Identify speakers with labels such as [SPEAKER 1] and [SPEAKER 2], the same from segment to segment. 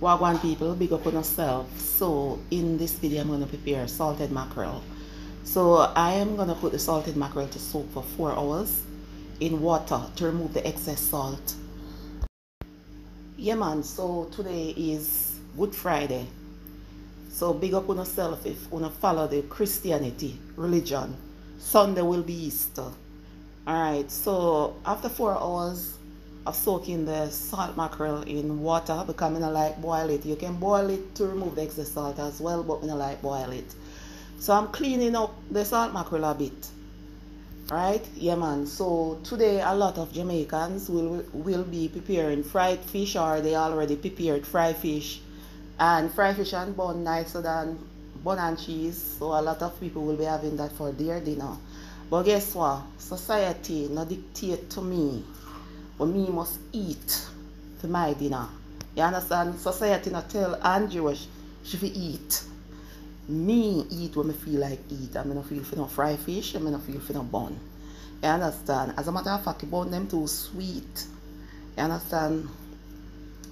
[SPEAKER 1] Wagwan people, big up on yourself. So in this video I'm going to prepare salted mackerel. So I am going to put the salted mackerel to soak for 4 hours in water to remove the excess salt. Yeah man, so today is Good Friday. So big up on yourself if you want to follow the Christianity religion. Sunday will be Easter. Alright, so after 4 hours of soaking the salt mackerel in water, because I don't like boil it. You can boil it to remove the excess salt as well, but I don't like boil it. So I'm cleaning up the salt mackerel a bit. Right? Yeah man. So today a lot of Jamaicans will be preparing fried fish, or they already prepared fried fish. And fried fish and bun nicer than bun and cheese. So a lot of people will be having that for their dinner. But guess what? Society not dictate to me what me must eat for my dinner. You understand? Society not tell Andrew she should eat. Me eat when I feel like eat. I not feel for no fried fish. I not feel for no bun. You understand? As a matter of fact, the bun them too sweet. You understand?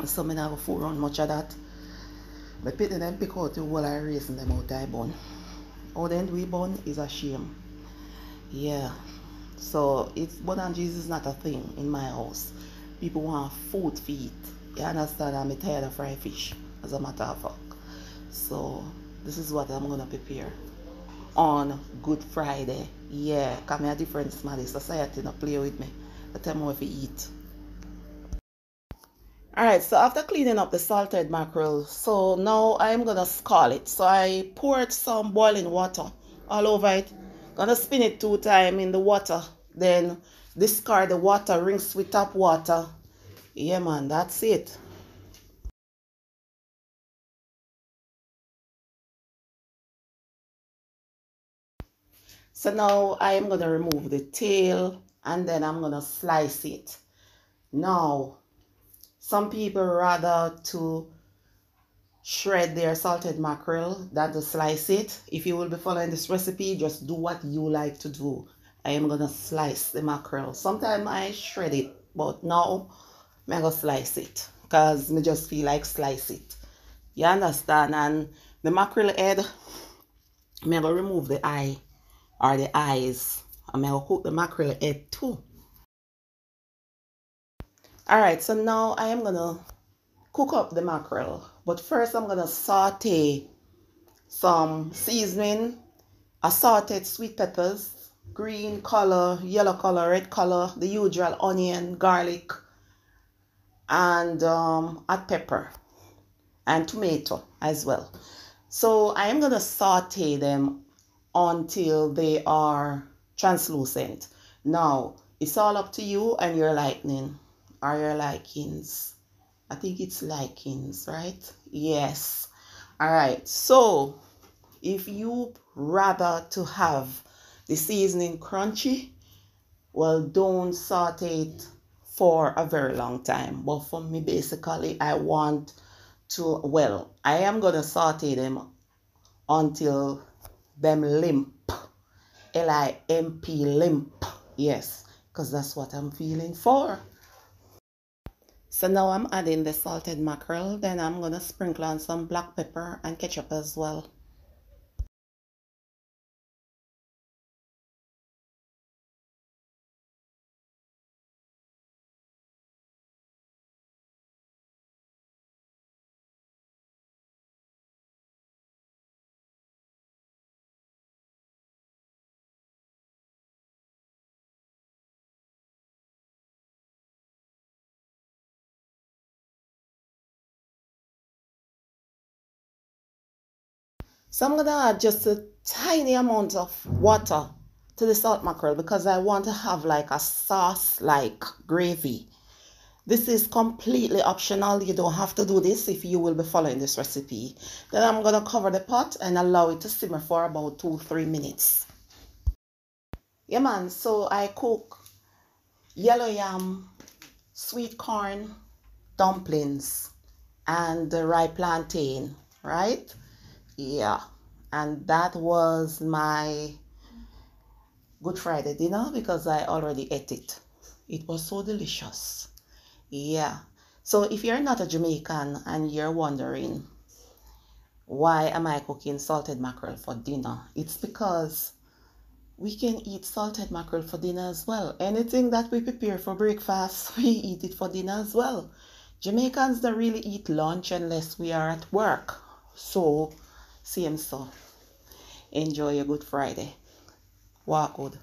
[SPEAKER 1] So I never fool around much of that. But pity them pick out the whole I raising them out of bun. How then we bun is a shame. Yeah. So it's bun and cheese is not a thing in my house. People want food to eat. You understand? I'm tired of fried fish, as a matter of fact. So this is what I'm gonna prepare on Good Friday. Yeah, come a different smiley society not play with me. I tell me what to eat. Alright, so after cleaning up the salted mackerel, so now I'm gonna scald it. So I poured some boiling water all over it. Gonna spin it 2 times in the water. Then discard the water, rinse with tap water. Yeah man, that's it. So now I am gonna remove the tail and then I'm gonna slice it. Now, some people rather to shred their salted mackerel than to slice it. If you will be following this recipe, just do what you like to do. I am gonna slice the mackerel. Sometimes I shred it, but now I'm gonna slice it because I just feel like slice it. You understand? And the mackerel head, I'm gonna remove the eye or the eyes. I'm gonna cook the mackerel head too. Alright, so now I am gonna cook up the mackerel, but first I'm gonna saute some seasoning, assorted sweet peppers, green color, yellow color, red color, the usual onion, garlic, and hot pepper and tomato as well. So I am gonna saute them until they are translucent. Now it's all up to you and your liking or your likings. I think it's likings, right? Yes. All right. So if you rather to have the seasoning crunchy, well, don't saute it for a very long time. But for me, basically, I want to, well, I am going to saute them until them limp. L-I-M-P, limp. Yes, because that's what I'm feeling for. So now I'm adding the salted mackerel. Then I'm going to sprinkle on some black pepper and ketchup as well. So I'm gonna add just a tiny amount of water to the salt mackerel because I want to have like a sauce like gravy. This is completely optional. You don't have to do this if you will be following this recipe. Then I'm gonna cover the pot and allow it to simmer for about 2-3 minutes. Yeah man, so I cook yellow yam, sweet corn, dumplings, and the rye plantain, right? Yeah, and that was my Good Friday dinner because I already ate it. It was so delicious. Yeah. So if you're not a Jamaican and you're wondering why am I cooking salted mackerel for dinner, it's because we can eat salted mackerel for dinner as well. Anything that we prepare for breakfast, we eat it for dinner as well. Jamaicans don't really eat lunch unless we are at work. So, same so. Enjoy your Good Friday. Walk good.